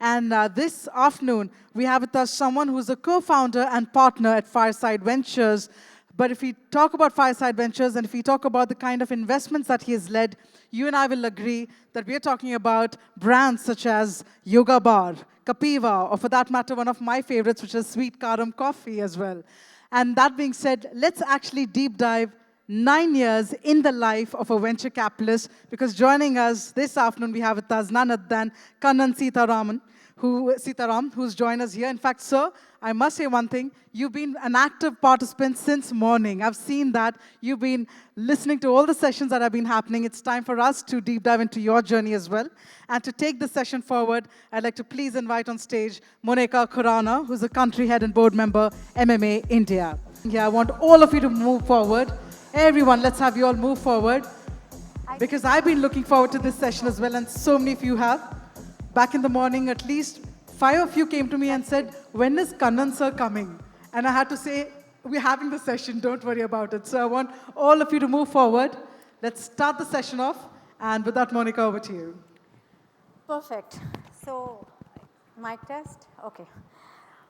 And this afternoon, we have with us someone who's a co-founder and partner at Fireside Ventures. But if we talk about Fireside Ventures and if we talk about the kind of investments that he has led, you and I will agree that we are talking about brands such as Yoga Bar, Kapiva, or for that matter, one of my favorites, which is Sweet Karam Coffee as well. And that being said, let's actually deep dive 9 years in the life of a venture capitalist, because joining us this afternoon, we have with us none other than Kannan Sitaram, who's joined us here. In fact, sir, I must say one thing. You've been an active participant since morning. I've seen that. You've been listening to all the sessions that have been happening. It's time for us to deep dive into your journey as well. And to take the session forward, I'd like to please invite on stage Monica Khurana, who's a country head and board member, MMA India. Yeah, I want all of you to move forward. Everyone, let's have you all move forward, because I've been looking forward to this session as well, and so many of you have. Back in the morning, at least 5 of you came to me and said, when is Kannan sir coming? And I had to say, we're having the session, don't worry about it. So I want all of you to move forward. Let's start the session off. And with that, Monica, over to you. Perfect. So, mic test? Okay.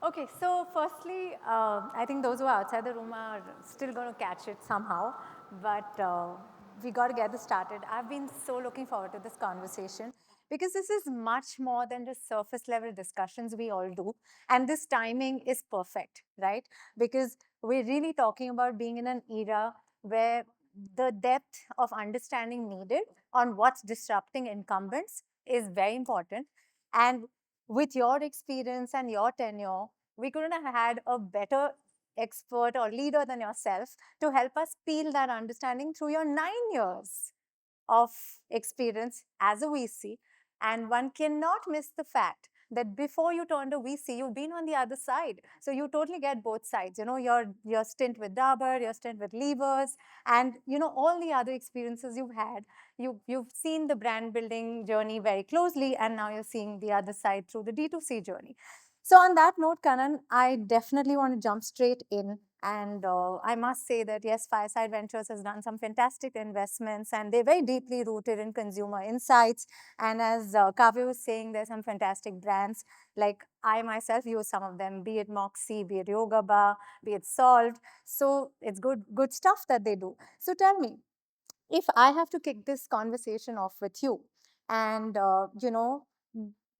Okay, so firstly, I think those who are outside the room are still going to catch it somehow, but we got to get this started. I've been so looking forward to this conversation because this is much more than just surface level discussions we all do. And this timing is perfect, right? Because we're really talking about being in an era where the depth of understanding needed on what's disrupting incumbents is very important. And with your experience and your tenure, we couldn't have had a better expert or leader than yourself to help us peel that understanding through your 9 years of experience as a VC. And one cannot miss the fact that before you turned a VC, you've been on the other side. So you totally get both sides. You know, your stint with Dabur, your stint with Levers, and you know all the other experiences you've had. You've seen the brand building journey very closely, and now you're seeing the other side through the D2C journey. So on that note, Kannan, I definitely want to jump straight in. And I must say that, yes, Fireside Ventures has done some fantastic investments, and they're very deeply rooted in consumer insights. And as Kavya was saying, there's some fantastic brands. Like I myself use some of them, be it Moxie, be it Yoga Bar, be it Solved. So it's good stuff that they do. So tell me, if I have to kick this conversation off with you and,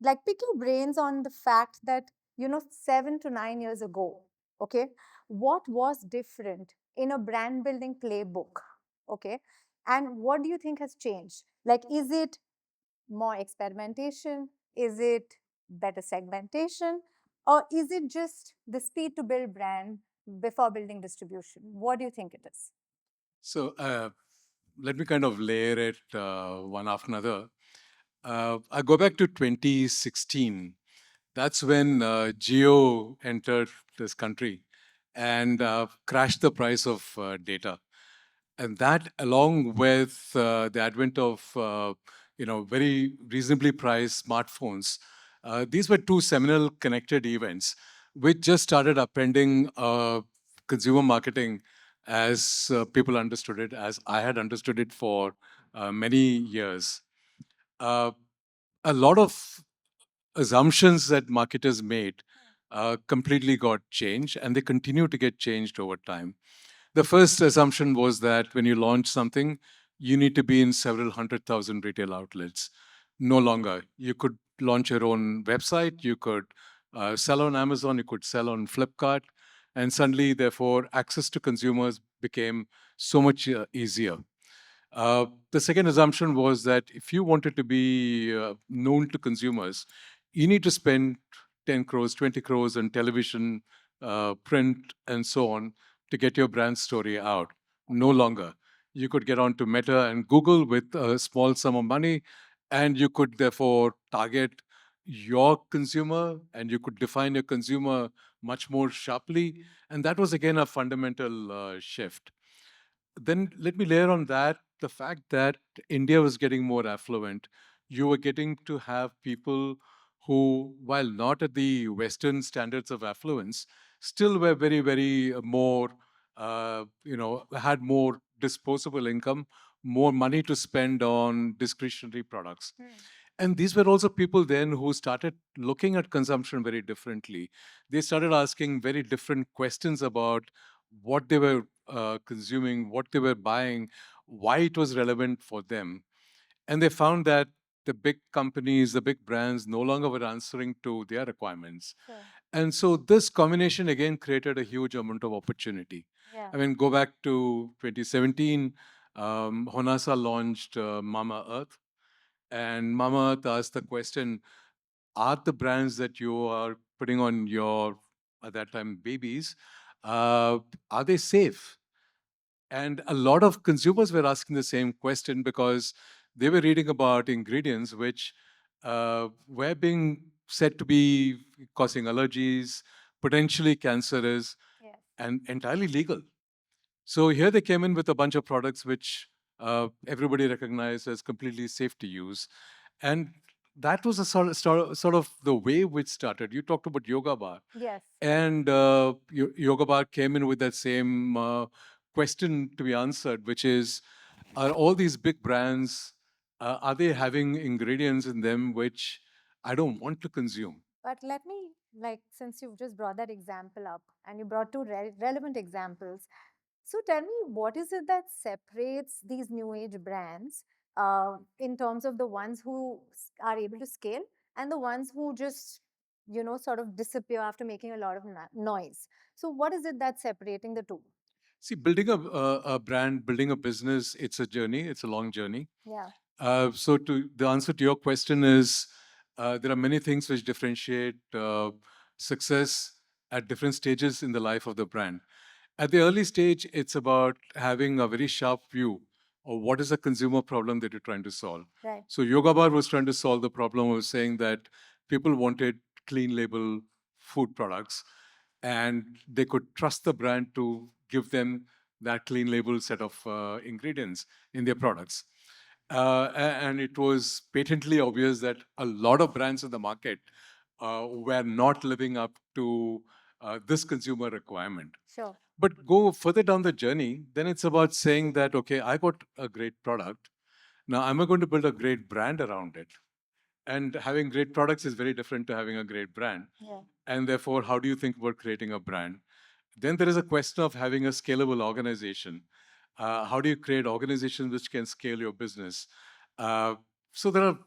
like pick your brains on the fact that, 7 to 9 years ago, okay, what was different in a brand building playbook, okay, and what do you think has changed? Like, is it more experimentation? Is it better segmentation? Or is it just the speed to build brand before building distribution? What do you think it is? So let me kind of layer it one after another. I go back to 2016. That's when Geo entered this country and crashed the price of data. And that, along with the advent of very reasonably priced smartphones, these were two seminal connected events, which just started upending consumer marketing as people understood it, as I had understood it for many years. Uh, a lot of assumptions that marketers made completely got changed, and they continue to get changed over time. The first assumption was that when you launch something, you need to be in several 100,000 retail outlets. No longer. You could launch your own website, you could sell on Amazon, you could sell on Flipkart, and suddenly, therefore, access to consumers became so much easier. The second assumption was that if you wanted to be known to consumers, you need to spend 10 crores, 20 crores on television, print, and so on to get your brand story out. No longer. You could get onto Meta and Google with a small sum of money, and you could therefore target your consumer and you could define your consumer much more sharply. And that was again a fundamental shift. Then let me layer on that the fact that India was getting more affluent. You were getting to have people who, while not at the Western standards of affluence, still were very, very more, had more disposable income, more money to spend on discretionary products. And these were also people then who started looking at consumption very differently. They started asking very different questions about what they were consuming, what they were buying, why it was relevant for them. And they found that the big companies, the big brands no longer were answering to their requirements. Sure. And so this combination again created a huge amount of opportunity. Yeah. I mean, go back to 2017, Honasa launched Mama Earth. And Mama Earth asked the question, are the brands that you are putting on your, at that time, babies, uh, are they safe? And a lot of consumers were asking the same question because they were reading about ingredients which were being said to be causing allergies, potentially cancerous, Yes. and entirely legal. So here they came in with a bunch of products which everybody recognized as completely safe to use. And that was a sort of the way which started. You talked about Yoga Bar. Yes. And Yoga Bar came in with that same question to be answered, which is, are all these big brands, are they having ingredients in them which I don't want to consume? But let me, like, since you've just brought that example up and you brought two relevant examples, so tell me, what is it that separates these new age brands in terms of the ones who are able to scale and the ones who just, sort of disappear after making a lot of noise? So, what is it that's separating the two? See, building a brand, building a business, it's a journey, it's a long journey. Yeah. So the answer to your question is there are many things which differentiate success at different stages in the life of the brand. At the early stage, it's about having a very sharp view of what is the consumer problem that you're trying to solve. Right. So Yoga Bar was trying to solve the problem of saying that people wanted clean label food products and they could trust the brand to give them that clean label set of ingredients in their products. And it was patently obvious that a lot of brands in the market were not living up to this consumer requirement. Sure. But go further down the journey, then it's about saying that, okay, I got a great product. Now, am I going to build a great brand around it? And having great products is very different to having a great brand. Yeah. And therefore, how do you think about creating a brand? Then there is a question of having a scalable organization. How do you create organizations which can scale your business? So there are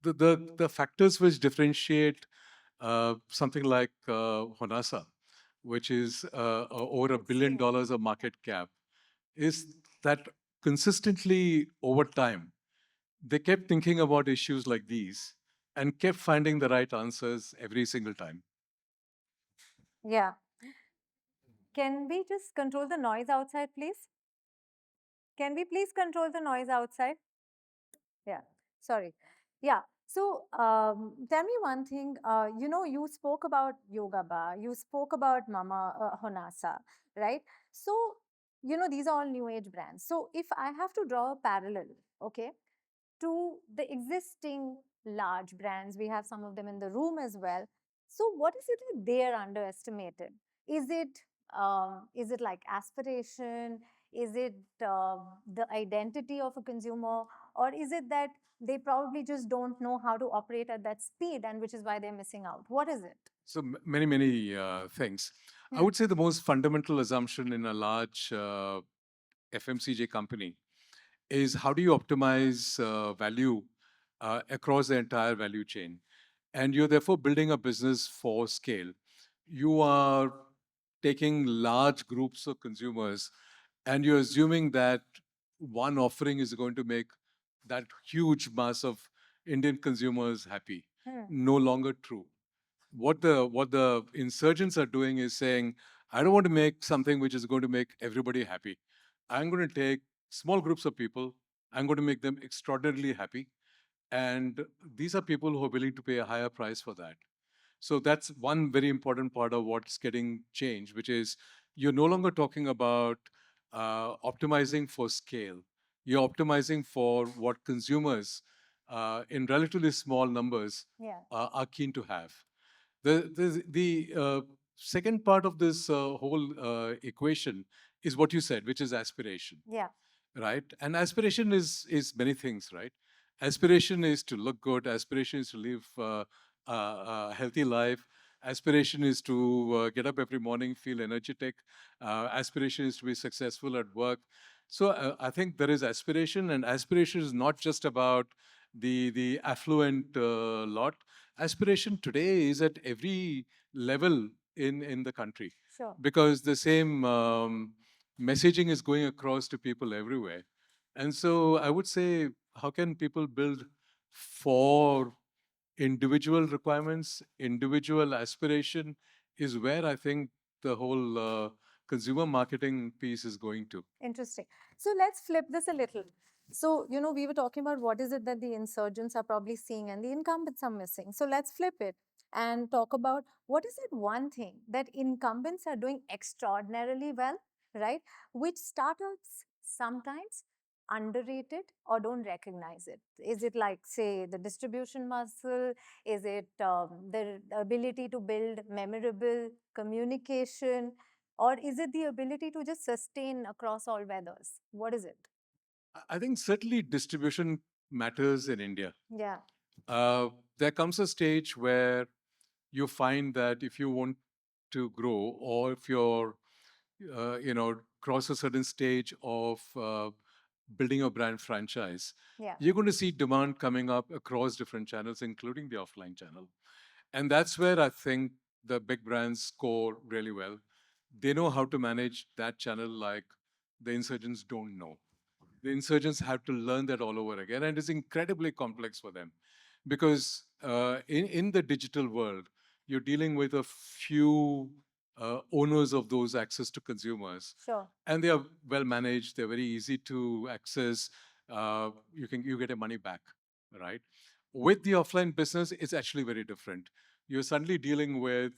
the factors which differentiate something like Honasa, which is over $1 billion Extreme. of market cap, is that consistently over time, they kept thinking about issues like these and kept finding the right answers every single time. Yeah. Can we just control the noise outside, please? Can we please control the noise outside? Yeah, sorry. Yeah. So tell me one thing. You spoke about Yoga Bar, you spoke about Mama Honasa, right? So, these are all new age brands. So if I have to draw a parallel, okay, to the existing large brands. We have some of them in the room as well. So, what is it that they are underestimated? Is it like aspiration? Is it the identity of a consumer, or is it that they probably just don't know how to operate at that speed, and which is why they're missing out? What is it? So many things. I Hmm. would say the most fundamental assumption in a large FMCG company is how do you optimize value across the entire value chain? And you're therefore building a business for scale. You are taking large groups of consumers and you're assuming that one offering is going to make that huge mass of Indian consumers happy. Hmm. No longer true. What the insurgents are doing is saying, I don't want to make something which is going to make everybody happy. I'm going to take small groups of people, I'm going to make them extraordinarily happy. And these are people who are willing to pay a higher price for that. So that's one very important part of what's getting changed, which is you're no longer talking about optimizing for scale. You're optimizing for what consumers in relatively small numbers Yeah. are keen to have. The second part of this whole equation is what you said, which is aspiration, Yeah. right? And aspiration is many things, right? Aspiration is to look good. Aspiration is to live a healthy life. Aspiration is to get up every morning, feel energetic. Aspiration is to be successful at work. So I think there is aspiration, and aspiration is not just about the affluent lot. Aspiration today is at every level in the country, Sure. because the same messaging is going across to people everywhere. And so I would say, how can people build for individual requirements, individual aspiration is where I think the whole consumer marketing piece is going to. Interesting. So let's flip this a little. So, we were talking about what is it that the insurgents are probably seeing and the incumbents are missing. So let's flip it and talk about what is it one thing that incumbents are doing extraordinarily well, right? Which startups sometimes underrated or don't recognize it. Is it like, say, the distribution muscle? Is it the ability to build memorable communication? Or is it the ability to just sustain across all weathers? What is it? I think certainly distribution matters in India. Yeah. Uh, there comes a stage where you find that if you want to grow, or if you're cross a certain stage of building a brand franchise, Yeah. you're going to see demand coming up across different channels, including the offline channel. And that's where I think the big brands score really well. They know how to manage that channel like the insurgents don't know. The insurgents have to learn that all over again, and it's incredibly complex for them, because in the digital world, you're dealing with a few owners of those access to consumers, Sure. and they are well managed. They're very easy to access. You get your money back, right? With the offline business, it's actually very different. You're suddenly dealing with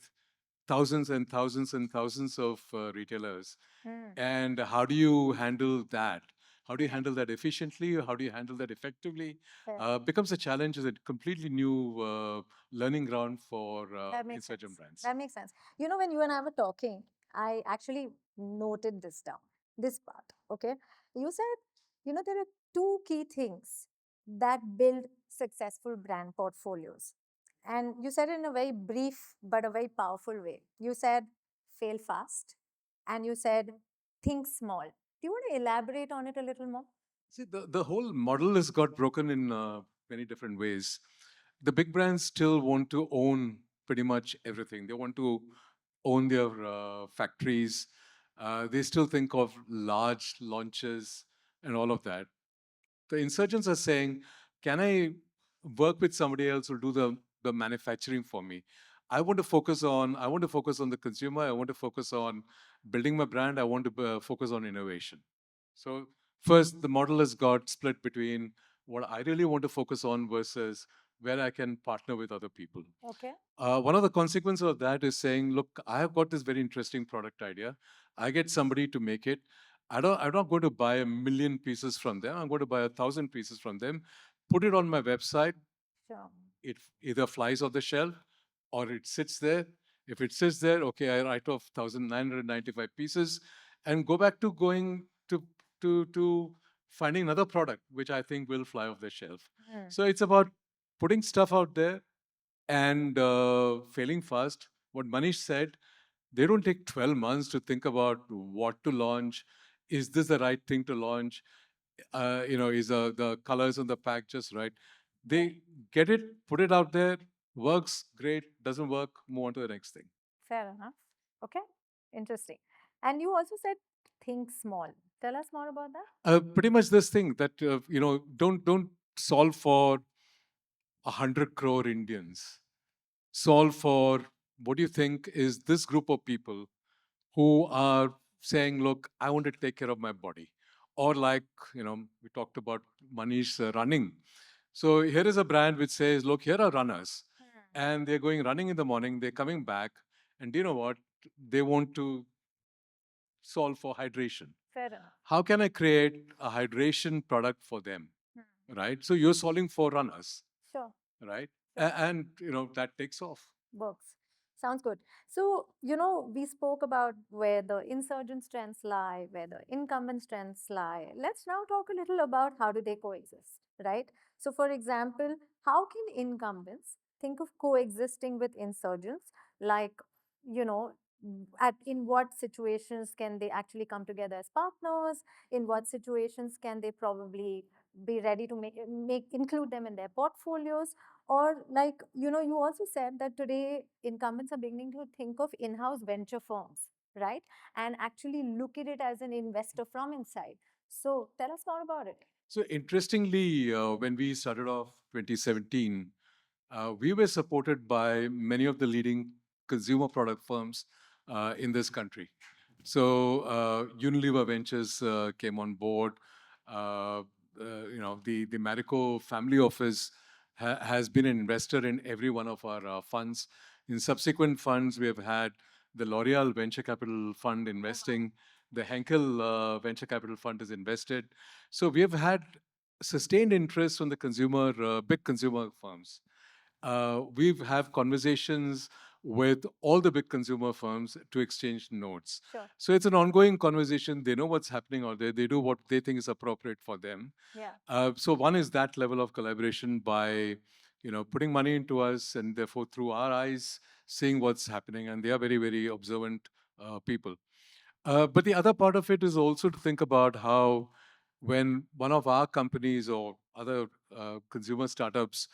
thousands and thousands and thousands of retailers, Hmm. and how do you handle that? How do you handle that efficiently? How do you handle that effectively? Fair. Becomes a challenge. Is a completely new learning ground for That makes insurgent sense. brands. That makes sense. When you and I were talking, I actually noted this down, this part. Okay. You said, there are two key things that build successful brand portfolios. And you said it in a very brief but a very powerful way. You said fail fast and you said think small. Do you want to elaborate on it a little more? See, the whole model has got broken in many different ways. The big brands still want to own pretty much everything. They want to own their factories. They still think of large launches and all of that. The insurgents are saying, can I work with somebody else who'll do the manufacturing for me? I want to focus on the consumer. I want to focus on building my brand. I want to focus on innovation. So first, the model has got split between what I really want to focus on versus where I can partner with other people. Okay. One of the consequences of that is saying, look, I have got this very interesting product idea. I get somebody to make it. I'm not going to buy a million pieces from them. I'm going to buy 1,000 pieces from them, put it on my website. Sure. It either flies off the shelf or it sits there. If it sits there, okay, I write off 1,995 pieces and go back to going to finding another product which I think will fly off the shelf. Hmm. So it's about putting stuff out there and failing fast. What Manish said, they don't take 12 months to think about what to launch. Is this the right thing to launch? Is the colors on the pack just right? They get it, put it out there, works great, doesn't work, move on to the next thing. Fair enough. Okay. Interesting. And you also said think small. Tell us more about that. Pretty much this thing that don't solve for 100 crore Indians. Solve for what do you think is this group of people who are saying, look, I want to take care of my body. Or like, we talked about Manish running. So here is a brand which says, look, here are runners. And they're going running in the morning, they're coming back. And do you know what? They want to solve for hydration. Fair enough. How can I create a hydration product for them? Right? So you're solving for runners, Sure. right? Sure. And that takes off. Works. Sounds good. So, we spoke about where the insurgent strengths lie, where the incumbent strengths lie. Let's now talk a little about how do they coexist. right? So, for example, how can incumbents think of coexisting with insurgents? Like, you know, at in what situations can they actually come together as partners? In what situations can they probably be ready to make include them in their portfolios? Or like, you also said that today incumbents are beginning to think of in-house venture firms, right? And actually look at it as an investor from inside. So tell us more about it. So interestingly, when we started off 2017, we were supported by many of the leading consumer product firms in this country. So Unilever Ventures came on board. Uh, the Marico family office has been an investor in every one of our funds. In subsequent funds, we have had the L'Oreal Venture Capital Fund investing. The Henkel Venture Capital Fund is invested. So we have had sustained interest from the big consumer firms. We have conversations with all the big consumer firms to exchange notes. Sure. So it's an ongoing conversation. They know what's happening out there. They do what they think is appropriate for them. Yeah. So one is that level of collaboration by, putting money into us and therefore through our eyes seeing what's happening. And they are very, very observant people. But the other part of it is also to think about how when one of our companies or other consumer startups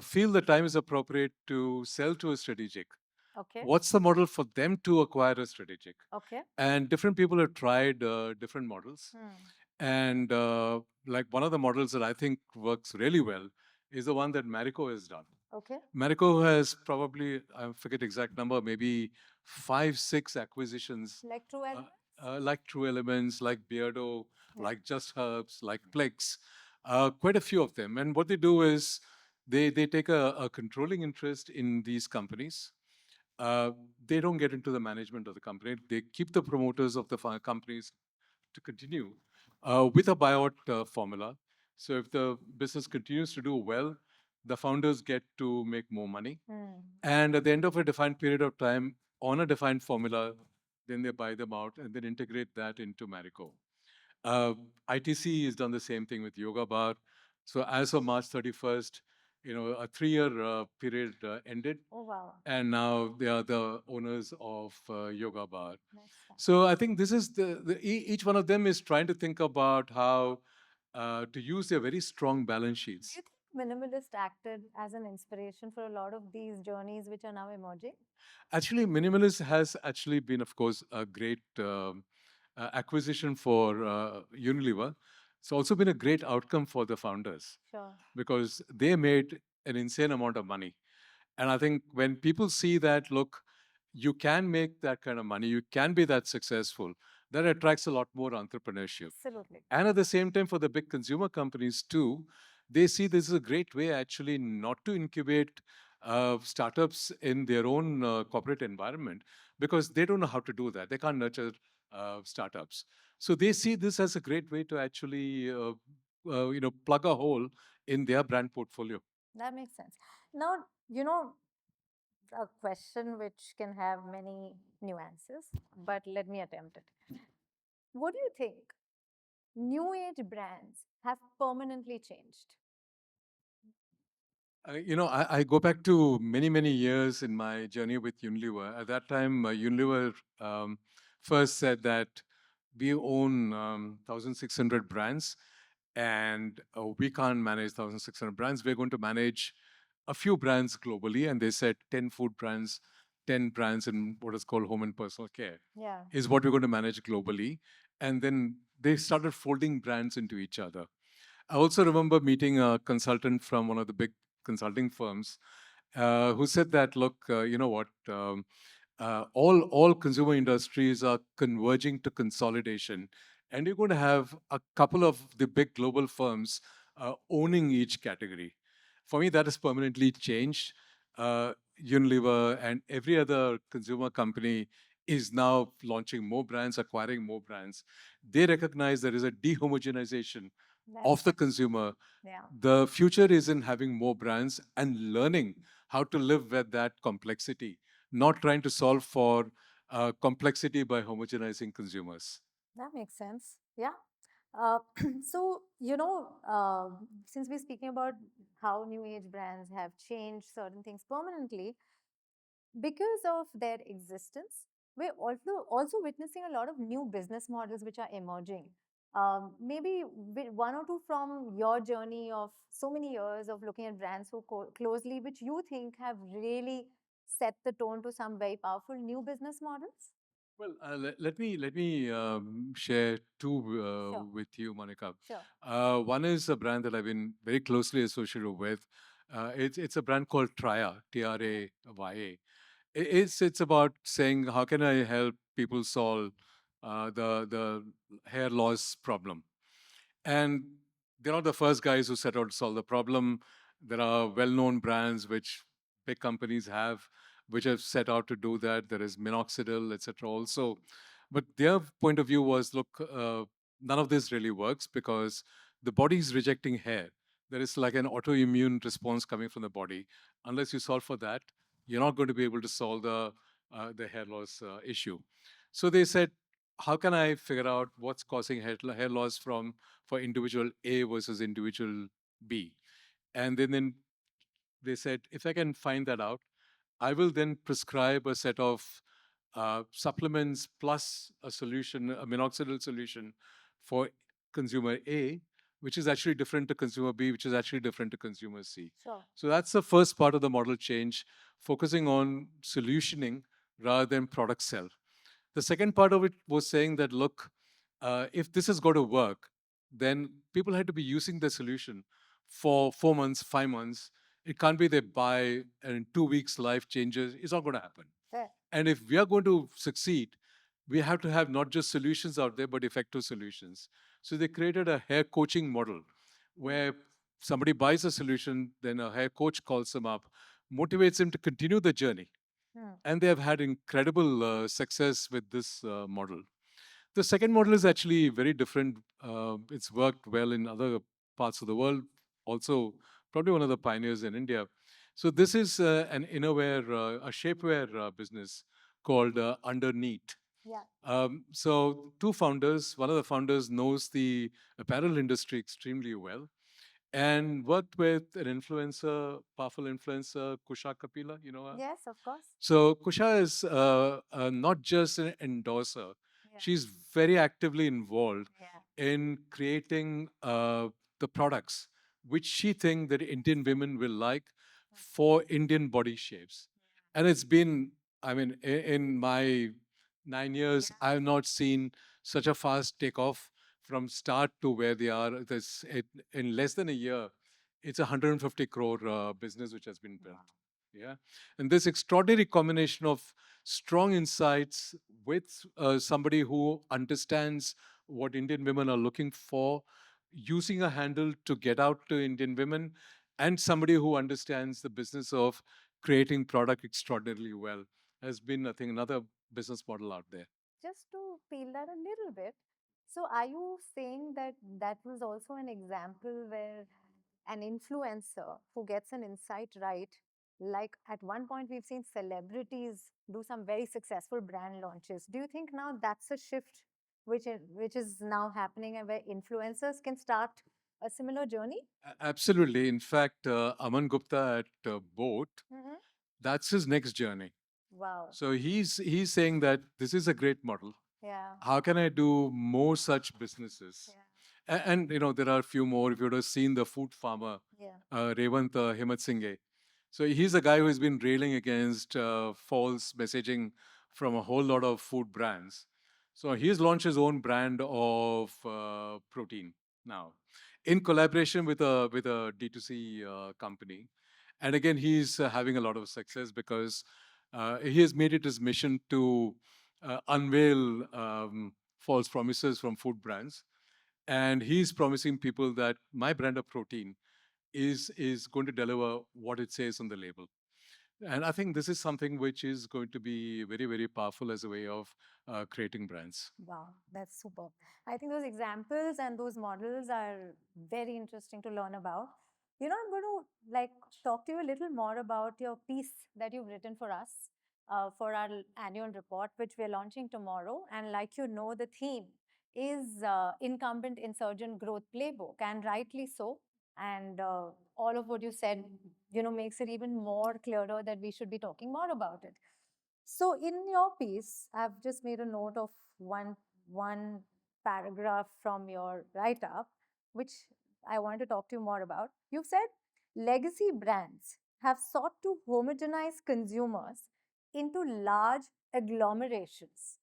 feel the time is appropriate to sell to a strategic, Okay. what's the model for them to acquire a strategic? Okay. And different people have tried different models. Hmm. And like one of the models that I think works really well is the one that Marico has done. Okay. Marico has probably, I forget exact number, maybe 5, 6 acquisitions, Like True Elements? like True Elements, like Beardo, Yeah. like Just Herbs, like Plex, quite a few of them. And what they do is they take a controlling interest in these companies. Uh, they don't get into the management of the company. They keep the promoters of the companies to continue with a buyout formula. So if the business continues to do well, the founders get to make more money. Hmm. And at the end of a defined period of time, on a defined formula, then they buy them out and then integrate that into Marico. Uh, ITC has done the same thing with Yoga Bar. So as of March 31st, a 3-year period ended, Oh, wow. and now they are the owners of Yoga Bar. Nice stuff. So I think this is each one of them is trying to think about how to use their very strong balance Do sheets. you think minimalist acted as an inspiration for a lot of these journeys which are now emerging? Actually, Minimalist has actually been, of course, a great acquisition for Unilever. It's also been a great outcome for the founders Sure. because they made an insane amount of money. And I think when people see that, look, you can make that kind of money, you can be that successful, that attracts a lot more entrepreneurship. Absolutely. And at the same time, for the big consumer companies too, they see this is a great way actually not to incubate startups in their own corporate environment because they don't know how to do that. They can't nurture startups. So they see this as a great way to actually, plug a hole in their brand portfolio. That makes sense. Now, a question which can have many nuances, but let me attempt it. What do you think? New age brands have permanently changed. I go back to many, many years in my journey with Unilever. At that time, Unilever first said that we own 1,600 brands and we can't manage 1,600 brands. We're going to manage a few brands globally. And they said 10 food brands, 10 brands in what is called home and personal care Yeah. is what we're going to manage globally. And then they started folding brands into each other. I also remember meeting a consultant from one of the big consulting firms who said that, look, you know what? All consumer industries are converging to consolidation, and you're going to have a couple of the big global firms owning each category. For me, that has permanently changed. Unilever and every other consumer company is now launching more brands, acquiring more brands. They recognize there is a dehomogenization of the consumer. Yeah. The future is in having more brands and learning how to live with that complexity, not trying to solve for complexity by homogenizing consumers. That makes sense. Yeah. Uh, so, since we're speaking about how new age brands have changed certain things permanently, because of their existence, we're also witnessing a lot of new business models which are emerging. Maybe one or two from your journey of so many years of looking at brands so closely, which you think have really set the tone to some very powerful new business models? Well, let me share two Sure, with you, Monica. sure. One is a brand that I've been very closely associated with. It's a brand called Traya, Traya. It's about saying how can I help people solve the hair loss problem. And they're not the first guys who set out to solve the problem. There are well-known brands which big companies have, which have set out to do that. There is minoxidil, etc. Also, but their point of view was, look, none of this really works because the body is rejecting hair. There is like an autoimmune response coming from the body. Unless you solve for that, you're not going to be able to solve the hair loss issue. So they said, how can I figure out what's causing hair loss from for individual A versus individual B? And then they said, if I can find that out, I will then prescribe a set of supplements plus a solution, a minoxidil solution for consumer A, which is actually different to consumer B, which is actually different to consumer C. Sure. So that's the first part of the model change, focusing on solutioning rather than product sell. The second part of it was saying that, look, if this is going to work, then people had to be using the solution for 4 months, 5 months. It can't be they buy and in 2 weeks life changes. It's not going to happen. Fair. And if we are going to succeed, we have to have not just solutions out there, but effective solutions. So they created a hair coaching model where somebody buys a solution, then a hair coach calls them up, motivates them to continue the journey, Hmm. and they have had incredible success with this model. The second model is actually very different. It's worked well in other parts of the world, also probably one of the pioneers in India. So this is an innerwear, a shapewear business called Underneath. Yeah. So two founders, one of the founders knows the apparel industry extremely well and worked with an influencer, powerful influencer, Kusha Kapila, you know her? Yes, of course. So Kusha is not just an endorser; Yeah. she's very actively involved Yeah. in creating the products which she thinks that Indian women will like for Indian body shapes. And it's been, I mean, in my 9 years, Yeah. I have not seen such a fast takeoff from start to where they are. In less than a year, it's a 150 crore business which has been built. Yeah. And this extraordinary combination of strong insights with somebody who understands what Indian women are looking for, using a handle to get out to Indian women, and somebody who understands the business of creating product extraordinarily well has been, I think, another business model out there. Just to peel that a little bit, so are you saying that that was also an example where an influencer who gets an insight right, like at one point we've seen celebrities do some very successful brand launches. Do you think now that's a shift which is now happening and where influencers can start a similar journey? Absolutely. In fact, Aman Gupta at Boat, Hmm. that's his next journey. Wow. So he's saying that this is a great model. Yeah. How can I do more such businesses? Yeah. And you know, there are a few more. If you would have seen the food farmer, Yeah. Revant Himmat Singh. So he's a guy who has been railing against false messaging from a whole lot of food brands. So he's launched his own brand of protein now, in collaboration with a D2C company. And again, he's having a lot of success because he has made it his mission to unveil false promises from food brands, and he's promising people that my brand of protein is going to deliver what it says on the label. And I think this is something which is going to be very, very powerful as a way of creating brands. Wow, that's super. I think those examples and those models are very interesting to learn about. I'm going to like talk to you a little more about your piece that you've written for us for our annual report, which we're launching tomorrow. And like the theme is incumbent insurgent growth playbook, and rightly so. And all of what you said, makes it even more clearer that we should be talking more about it. So in your piece, I've just made a note of one paragraph from your write-up, which I want to talk to you more about. You've said legacy brands have sought to homogenize consumers into large agglomerations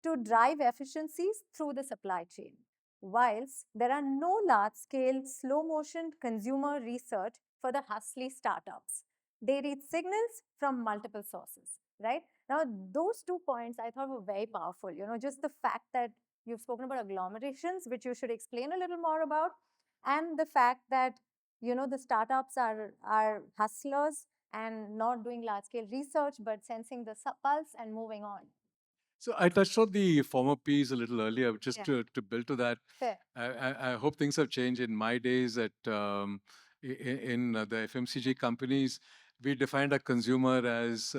to drive efficiencies through the supply chain. Whilst there are no large scale, slow motion consumer research for the hustly startups, they read signals from multiple sources, right? Now, those 2 points I thought were very powerful. Just the fact that you've spoken about agglomerations, which you should explain a little more about, and the fact that the startups are hustlers and not doing large scale research, but sensing the pulse and moving on. So I touched on the former piece a little earlier, just Yeah. to build to that. Fair. I hope things have changed. In my days in the FMCG companies, we defined a consumer as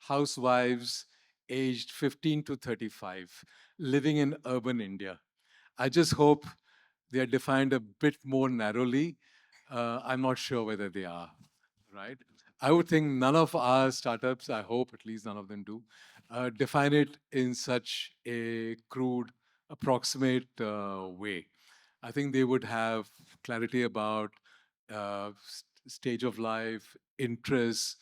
housewives aged 15 to 35, living in urban India. I just hope they are defined a bit more narrowly. I'm not sure whether they are, right? I would think none of our startups, I hope at least none of them do, define it in such a crude, approximate way. I think they would have clarity about stage of life, interests,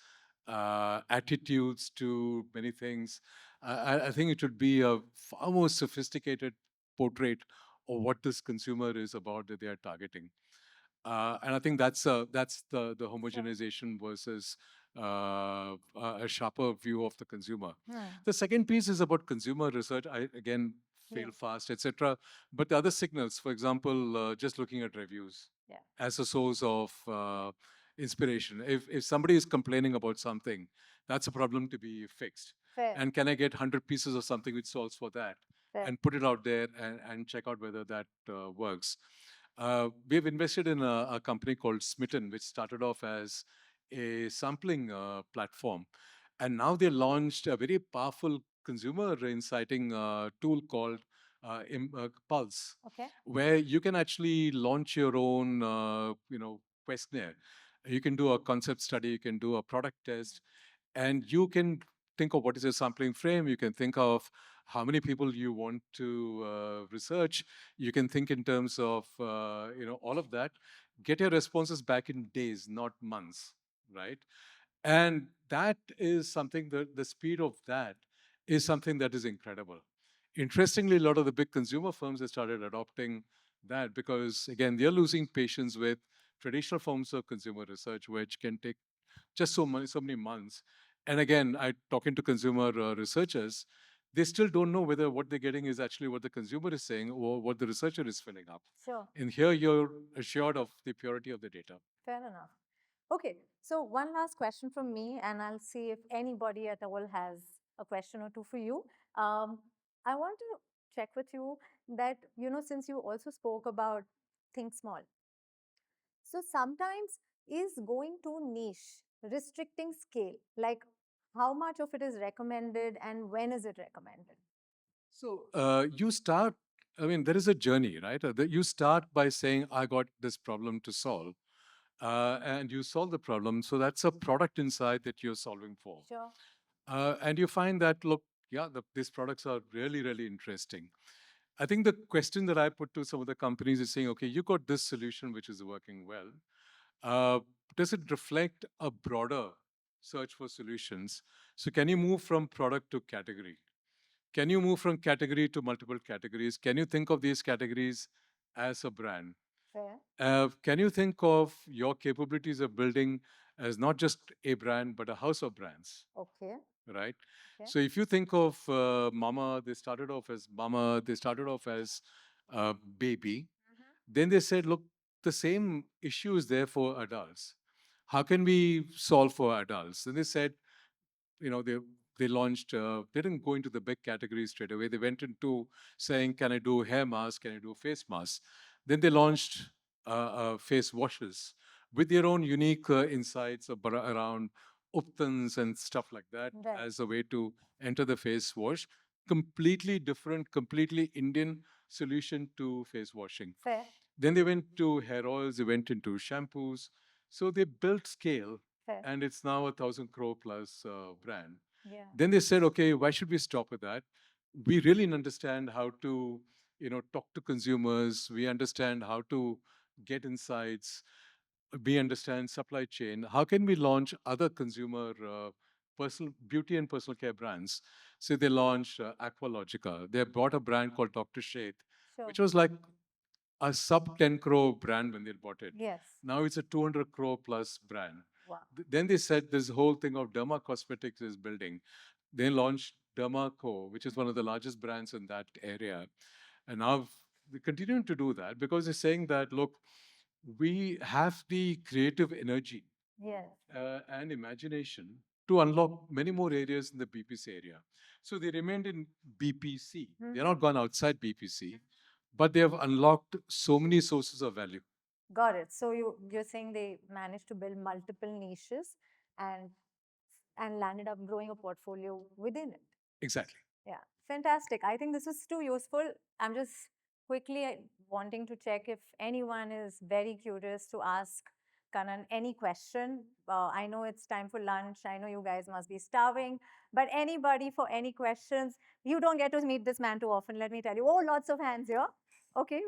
attitudes to many things. I think it would be a far more sophisticated portrait of what this consumer is about that they are targeting. And I think that's the homogenization versus a sharper view of the consumer. The second piece is about consumer research. I again fail fast, etc. But the other signals, for example, just looking at reviews as a source of inspiration. If somebody is complaining about something, that's a problem to be fixed. Fair. And can I get 100 pieces of something which solves for that? Fair. And put it out there and check out whether that works. We've invested in a company called Smitten, which started off as a sampling platform. And now they launched a very powerful consumer inciting tool called Pulse, Okay. where you can actually launch your own, questionnaire. You can do a concept study, you can do a product test, and you can think of what is your sampling frame. You can think of how many people you want to research. You can think in terms of all of that. Get your responses back in days, not months, right? And that is something that the speed of that is something that is incredible. Interestingly, a lot of the big consumer firms have started adopting that because, again, they're losing patience with traditional forms of consumer research, which can take just so many months. And again, I talking to consumer researchers, they still don't know whether what they're getting is actually what the consumer is saying or what the researcher is filling up. Sure. And here you're assured of the purity of the data. Fair enough. Okay, so one last question from me, and I'll see if anybody at all has a question or two for you. I want to check with you that, since you also spoke about think small. So sometimes is going too niche, restricting scale, like how much of it is recommended and when is it recommended? So you start, I mean, there is a journey, right? You start by saying, I got this problem to solve. And you solve the problem. So that's a product inside that you're solving for. Sure. And you find that, look, yeah, these products are really, really interesting. I think the question that I put to some of the companies is saying, okay, you got this solution which is working well. Uh, does it reflect a broader search for solutions? So can you move from product to category? Can you move from category to multiple categories? Can you think of these categories as a brand? Fair. Can you think of your capabilities of building as not just a brand, but a house of brands, Okay. right? Okay. So if you think of Mama, they started off as Mama, they started off as Baby. Then they said, look, the same issue is there for adults. How can we solve for adults? And they said, they launched, they didn't go into the big categories straight away. They went into saying, can I do hair mask? Can I do face mask? Then they launched face washes with their own unique insights around uptans and stuff like that Right. as a way to enter the face wash. Completely different, completely Indian, solution to face washing. Fair. Then they went to hair oils, they went into shampoos. So they built scale, Fair. and it's now a 1,000 crore plus brand. Yeah. Then they said, okay, why should we stop with that? We really understand how to, talk to consumers. We understand how to get insights. We understand supply chain. How can we launch other consumer personal beauty and personal care brands? So they launched Aqualogica. They bought a brand called Dr. Sheth, Sure. which was like a sub 10 crore brand when they bought it. Yes. Now it's a 200 crore plus brand. Wow. Then they said this whole thing of Derma Cosmetics is building. They launched Dermaco, which is one of the largest brands in that area. And now they're continuing to do that because they're saying that, look, we have the creative energy Yes. and imagination to unlock many more areas in the BPC area. So they remained in BPC. They're not gone outside BPC, but they have unlocked so many sources of value. Got it. So you're saying they managed to build multiple niches and landed up growing a portfolio within it. Exactly. Yeah, fantastic. I think this is too useful. I'm just quickly wanting to check if anyone is very curious to ask Kanan any question. I know it's time for lunch. I know you guys must be starving, but anybody for any questions, you don't get to meet this man too often, let me tell you. Oh, lots of hands here. Okay.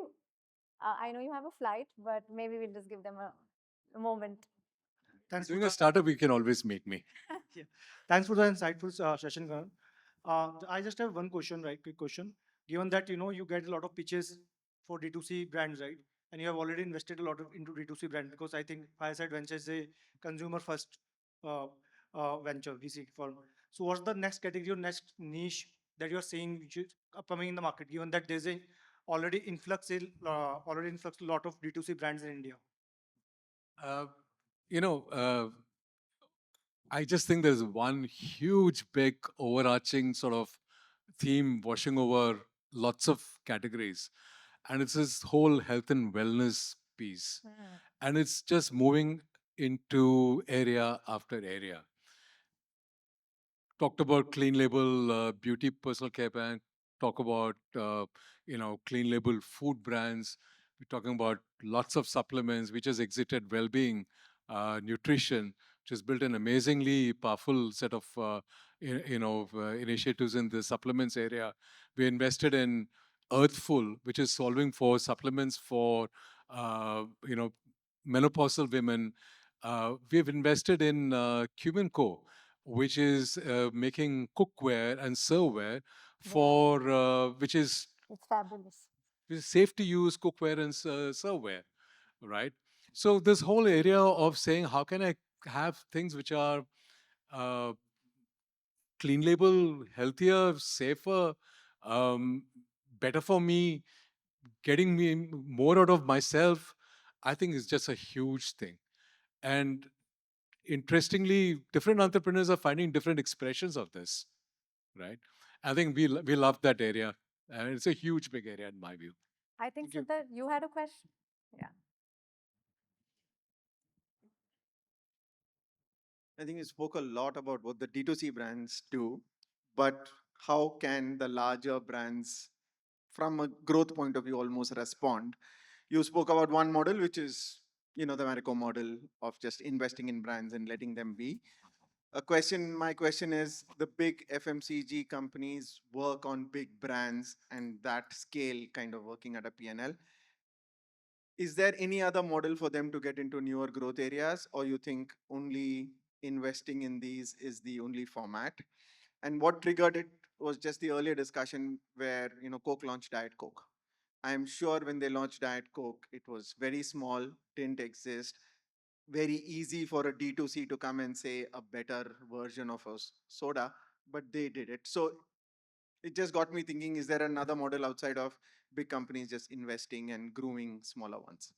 I know you have a flight, but maybe we'll just give them a moment. Thanks for Doing the a startup, you can always meet me. yeah. Thanks for the insightful session, Karan. I just have one question, right? Quick question. Given that you get a lot of pitches for D2C brands, right? And you have already invested a lot into D2C brand because I think Fireside Ventures is a consumer first uh, venture VC firm. So what's the next category or next niche that you're seeing which is upcoming in the market? Given that there's a already influx a lot of D2C brands in India. Uh, you know, I just think there's one huge, big, overarching sort of theme washing over lots of categories. And it's this whole health and wellness piece. And it's just moving into area after area. Talked about clean label beauty personal care brand, talk about clean label food brands. We're talking about lots of supplements. We just exited well-being nutrition, which has built an amazingly powerful set of initiatives in the supplements area. We invested in Earthful, which is solving for supplements for menopausal women. We've invested in Cumin Co, which is making cookware and serveware for It's fabulous. which is safe to use cookware and serveware, right? So this whole area of saying how can I have things which are uh, clean label, healthier, safer, um, better for me, getting me more out of myself, I think is just a huge thing. And interestingly, different entrepreneurs are finding different expressions of this, right? I think we love that area, and it's a huge, big area in my view. I think, Thank you. Siddharth, you had a question? Yeah. I think you spoke a lot about what the D2C brands do, but how can the larger brands, from a growth point of view, almost respond? You spoke about one model, which is, the Marico model of just investing in brands and letting them be. My question is, the big FMCG companies work on big brands and that scale kind of working at a P&L. Is there any other model for them to get into newer growth areas, or you think only investing in these is the only format? And what triggered it was just the earlier discussion where Coke launched Diet Coke. I'm sure when they launched Diet Coke, it was very small, didn't exist, very easy for a D2C to come and say a better version of a soda, but they did it. So it just got me thinking, is there another model outside of big companies just investing and grooming smaller ones?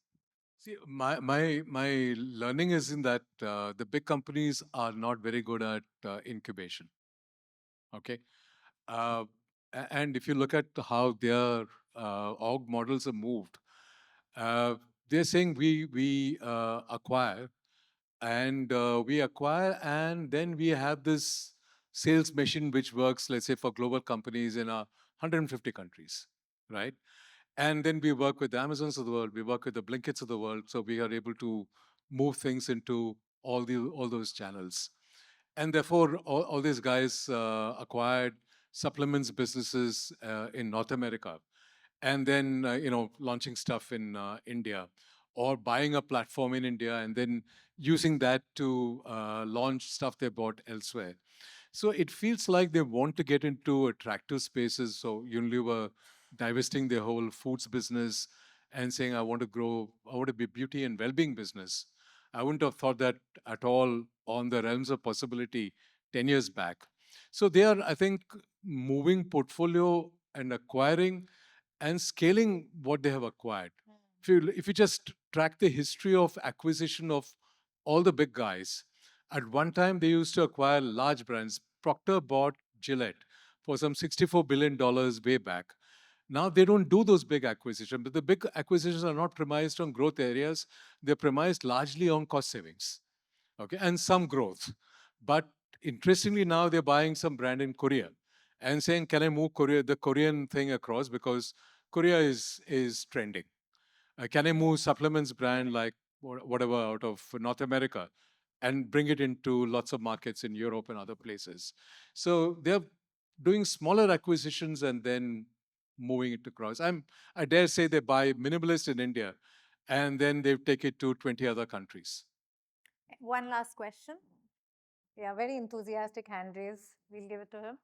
See, my learning is in that the big companies are not very good at incubation. Okay, uh, and if you look at how their org models are moved, uh, they're saying we acquire and we acquire and then we have this sales machine which works, let's say, for global companies in 150 countries, right? And then we work with the Amazons of the world, we work with the Blinkits of the world, so we are able to move things into all those channels. And therefore, all these guys acquired supplements businesses in North America, and then launching stuff in India, or buying a platform in India and then using that to launch stuff they bought elsewhere. So it feels like they want to get into attractive spaces. So Unilever divesting their whole foods business and saying, I want to grow, I want to be beauty and well-being business. I wouldn't have thought that at all on the realms of possibility 10 years back. So they are, I think, moving portfolio and acquiring and scaling what they have acquired. If you just track the history of acquisition of all the big guys, at one time they used to acquire large brands. Procter bought Gillette for some $64 billion way back. Now they don't do those big acquisitions, but the big acquisitions are not premised on growth areas. They're premised largely on cost savings, okay, and some growth. But interestingly, now they're buying some brand in Korea and saying, "Can I move the Korean thing across because Korea is trending? Can I move supplements brand like whatever out of North America and bring it into lots of markets in Europe and other places?" So they're doing smaller acquisitions and then moving it across. I dare say they buy minimalist in India and then they take it to 20 other countries. One last question. Yeah, very enthusiastic hand raise. We'll give it to him.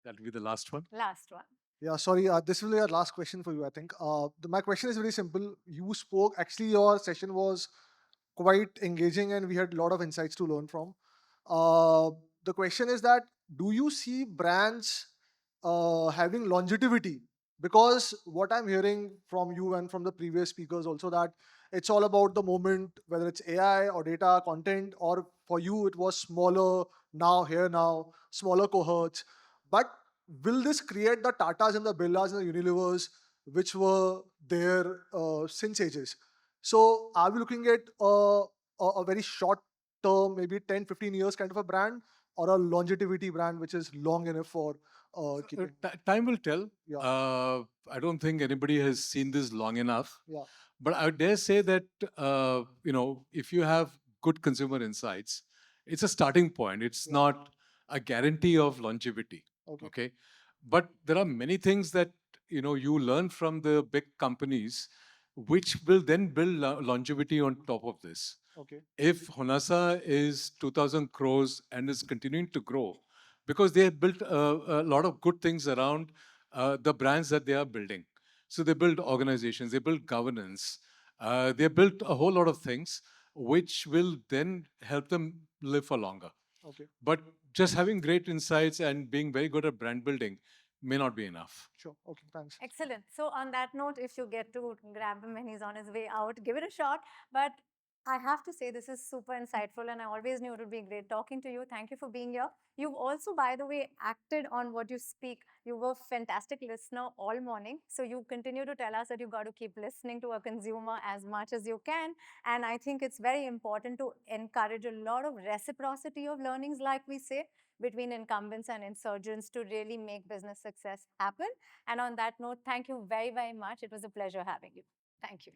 That'll be the last one. Last one. Yeah, sorry. This will be our last question for you, I think. My question is very simple. You spoke, actually, your session was quite engaging and we had a lot of insights to learn from. Uh, the question is that do you see brands having longevity? Because what I'm hearing from you and from the previous speakers also that it's all about the moment, whether it's AI or data content, or for you it was smaller now, here now, smaller cohorts. But will this create the Tatas and the Birlas and the Unilevers which were there since ages? So are we looking at a very short term, maybe 10, 15 years kind of a brand, or a longevity brand which is long enough for keeping? Time will tell. Yeah. I don't think anybody has seen this long enough. Yeah. But I would dare say that if you have good consumer insights, it's a starting point. It's Yeah. not a guarantee of longevity. Okay. Okay, but there are many things that you learn from the big companies, which will then build longevity on top of this. Okay. If Honasa is 2,000 crores and is continuing to grow, because they have built a lot of good things around the brands that they are building. So they build organizations, they build governance, they built a whole lot of things which will then help them live for longer. Okay. But just having great insights and being very good at brand building may not be enough. Sure. Okay. Thanks. Excellent. So on that note, if you get to grab him when he's on his way out, give it a shot. But I have to say this is super insightful and I always knew it would be great talking to you. Thank you for being here. You've also, by the way, acted on what you speak. You were a fantastic listener all morning. So you continue to tell us that you've got to keep listening to a consumer as much as you can. And I think it's very important to encourage a lot of reciprocity of learnings, like we say, between incumbents and insurgents to really make business success happen. And on that note, thank you very, very much. It was a pleasure having you. Thank you.